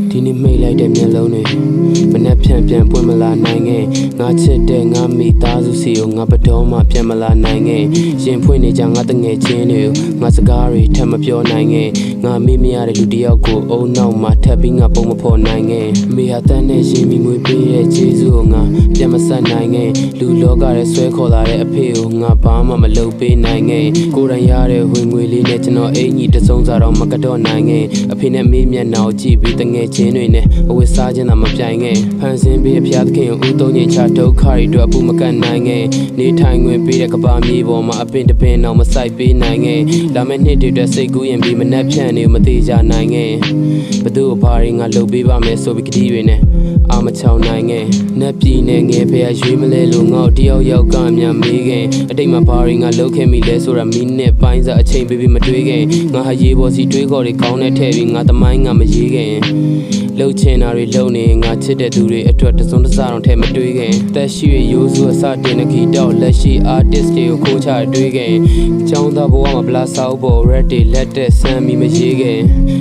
ဒီနေ့မိတ်လိုက်တဲ့မျက်လုံးတွေမနှက်ဖြန်ပြန်ပွင့်မလာနိုင်ခဲ့ငါချစ်တဲ့ငါမိသားစုစီကိုငါဘတော်မှပြန်မလာနိုင်ခဲ့ရင်ဖွင့်နေကြငါတငယ်ချင်းတွေကိုငါစကားတွေထပ်မပြောနိုင်ခဲ့ငါမေ့မရတဲ့လူတစ်ယောက်ကိုအုံနောက်မှာထပ်ပြီးငါပုံမဖော်နိုင်ခဲ့မိဟာတန်းနဲ့ရင်မိမွေးပေးတဲ့ကျေးဇူးကိုငါပြန်မဆက်နိုင်ခဲ့လူလောကရဲ့ဆွဲခေါ်လာတဲ့အဖေကိုငါဘာမှမလုပ်ပေးနိုင်ခဲ့ကိုယ်တိုင်ရတဲ့ဝင်ငွေလေးနဲ့ကျွန်တော်အင်ကြီးတစုံစားတော့မကတော့နိုင်ခဲ့အဖေနဲ့မေးမျက်နှာကိုကြည့်ပြီးတငယ်ချင်းတွေနဲ့အဝတ်စားခြင်းသာမပြိုင်ခဲ့ဖန်ဆင်းပြီးအဖျားသခင်ကိုဦးသုံးညင်ချဒုက္ခတွေအတွက်အပူမကတ်နိုင်ခဲ့နေထိုင်ခွင့်ပေးတဲ့ကဘာမြေပေါ်မှာအပင်တပင်အောင်မဆိုင်ပေးနိုင်ခဲ့လာမယ့်နှစ်တွေအတွက်စိတ်ကူးရင်ပြီးမနှက်ဖြန့်နေမသေးကြနိုင်ခဲ့ဘသူ့ဘာတွေငါလုပ်ပေးပါမယ်ဆိုပြီးကတိတွေနဲ့အာမချောင်းနိုင်ခဲ့နှက်ပြည်နဲ့ငယ်ဖះရွေးမလဲလို့ငေါ့တယောက်ယောက်ကမြန်မေးခဲ့အတိတ်မှာဘာတွေငါလုပ်ခဲ့မိလဲဆိုတာမိနစ်ပိုင်းစားအချိန်ပေးပြီးမတွေးခဲ့ငါဟာရေပေါ်စီတွေးခေါ်တွေကောင်းတဲ့ထဲပြီးငါသမိုင်းငါမရေးခဲ့လှုပ်ချင်တာတွေလှုပ်နေငါချစ်တဲ့သူတွေအတွက်တစုံတစတော့ထဲမတွေးခဲ့တက်ရှိရရိုးစုအစတင်တဲ့ဂီတောလက်ရှိ artist တွေကိုခိုးချတွေးခဲ့ကျောင်းသားဘဝမှာဘလာဆောက်ပေါ် red တွေလက်တဲ့ဆမ်းပြီးမရေးခဲ့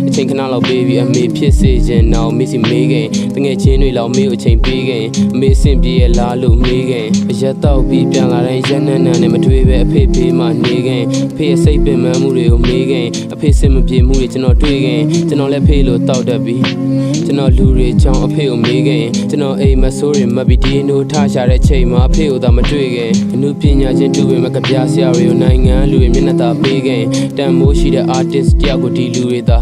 အချိန်ခဏလောက်ပေးပြီးအမေဖြစ်စေခြင်းနောက်မိစီမေးခဲ့တငယ်ချင်းတွေလောက်မေးကိုအချိန်ပေးခဲ့အမေစင်ပြေရလားလို့မေးခဲ့အရက်တော့ပြီးပြန်လာတဲ့ရက်နန်းနန်းနဲ့မတွေးပဲအဖေဖေးမှနေခဲ့ဖေရဲ့စိတ်ပင်ပန်းမှုတွေကိုမေးခဲ့အဖေစင်မပြေမှုတွေကျွန်တော်တွေးခဲ့ကျွန်တော်လည်းဖေးလို့တောက်တတ်ပြီးကျွန်တော်လူတွေချောင်းအဖေကိုမေးခဲ့ကျွန်တော်အိမ်မဆိုးတွေမပ်ပြီးဒီနိုးထားရှာတဲ့ချိန်မှာအဖေကိုသာမတွေ့ခဲ့အမှုပညာချင်းတူဝင်မကပြားဆရာတွေကိုနိုင်ငံလူတွေမျက်နှာသာပေးခဲ့တန်မိုးရှိတဲ့ artist တယောက်ကိုဒီလူတွေသာ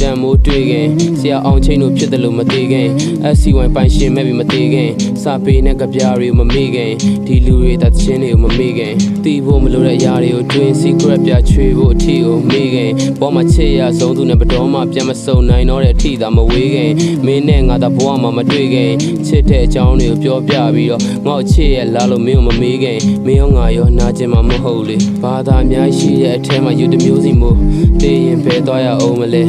တန်မိုးတွေ့ခဲ့ဆရာအောင်ချင်းတို့ဖြစ်တယ်လို့မသေးခဲ့ SC1 ပိုင်ရှင်မဲ့ပြီးမသေးခဲ့စာပေနဲ့ကပြားတွေကိုမမေ့ခဲ့ဒီလူတွေသာချင်းတွေကိုမမေ့ခဲ့တီးဖို့မလိုတဲ့အရာတွေကိုတွင် secret ပြချွေဖို့အထီကိုမေ့ခဲ့ဘောမှာချစ်ရဆုံးသူနဲ့ဘတော်မှပြန်မစုံနိုင်တော့တဲ့အထီသာမဝေးခဲ့မင်းနဲ့ငါသာဘဝမှာမတွေ့ခဲ့ချစ်တဲ့အကြောင်းတွေကိုပြောပြပြီးတော့ငေါ့ချစ်ရလားလို့မင်းကိုမမေးခဲ့မင်းရောငါရောနာကျင်မှာမဟုတ်လေဘာသာအများရှိတဲ့အထဲမှာယူတမျိုးစီမို့တေးရင်ပဲသွားရအောင်မလဲ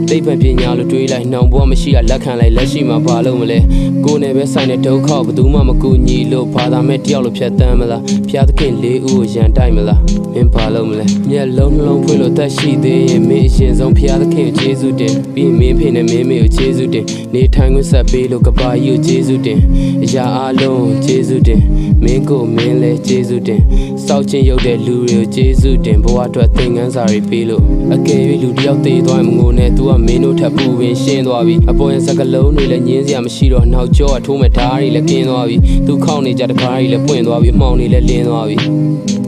သိပ္ပံပညာလို့တွေးလိုက်နှောင်ဘဝမရှိတာလက်ခံလိုက်လက်ရှိမှာဘာလို့မလဲကိုယ်နဲ့ပဲဆိုင်တဲ့ဒုက္ခဘယ်သူမှမကူညီလို့ဘာသာမဲ့တယောက်လို့ဖြတ်တမ်းမလားဖျားသခင်လေးဦးကိုရန်တိုက်မလားမင်းဘာလို့မလဲမျက်လုံးနှလုံးဖွင့်လို့သက်ရှိသေးရင်မင်းအရှင်ဆုံးဖျားသခင်ကိုကျေးဇူးတင်ပြီးမင်းဖေနဲ့မင်းမေကိုကျေးဇူးတင်နေထိုင်ခွင့်ဆက်ပေးလို့ကဘာကြီးကိုကျေးဇူးတင်အရာအလုံးကျေးဇူးတင်မင်းကိုမင်းလဲကျေးဇူးတင်စောက်ချင်းရုပ်တဲ့လူတွေကိုကျေးဇူးတင်ဘဝအတွက်သင်ခန်းစာတွေပေးလို့အကယ်၍လူတယောက်သေးသွားရင်မငိုနဲ့ तू ကမင်းတို့ထပ်ပူပင်ရှင်းသွားပြီအပေါ်ရင်စကလုံးတွေလည်းညင်းစရာမရှိတော့နောက်ကျောကထိုးမဲ့ဓာတ်တွေလည်းကင်းသွားပြီ तू ခောက်နေကြတကားတွေလည်းပွင့်သွားပြီအမှောင်တွေလည်းလင်းသွားပြီ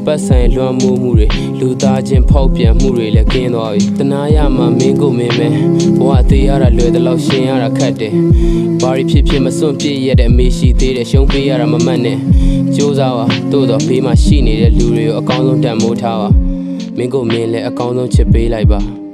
ပတ်ဆိုင်လွှမ်းမိုးမှုတွေလူသားချင်းဖောက်ပြန်မှုတွေလည်းကင်းသွားပြီတနာရမှာမင်းကိုမင်းပဲဘဝသေးရတာလွယ်တယ်လို့ရှင်းရတာခက်တယ်ဘာတွေဖြစ်ဖြစ်မစွန့်ပြည့်ရတဲ့အမေရှိသေးတယ်ရှုံးပေးရတာမမှတ်နဲ့ကြိုးစားပါတိုးတော့ဘေးမှာရှိနေတဲ့လူတွေကိုအကောင်းဆုံးတန်ဖိုးထားပါမင်းကိုမင်းလည်းအကောင်းဆုံးချစ်ပေးလိုက်ပါ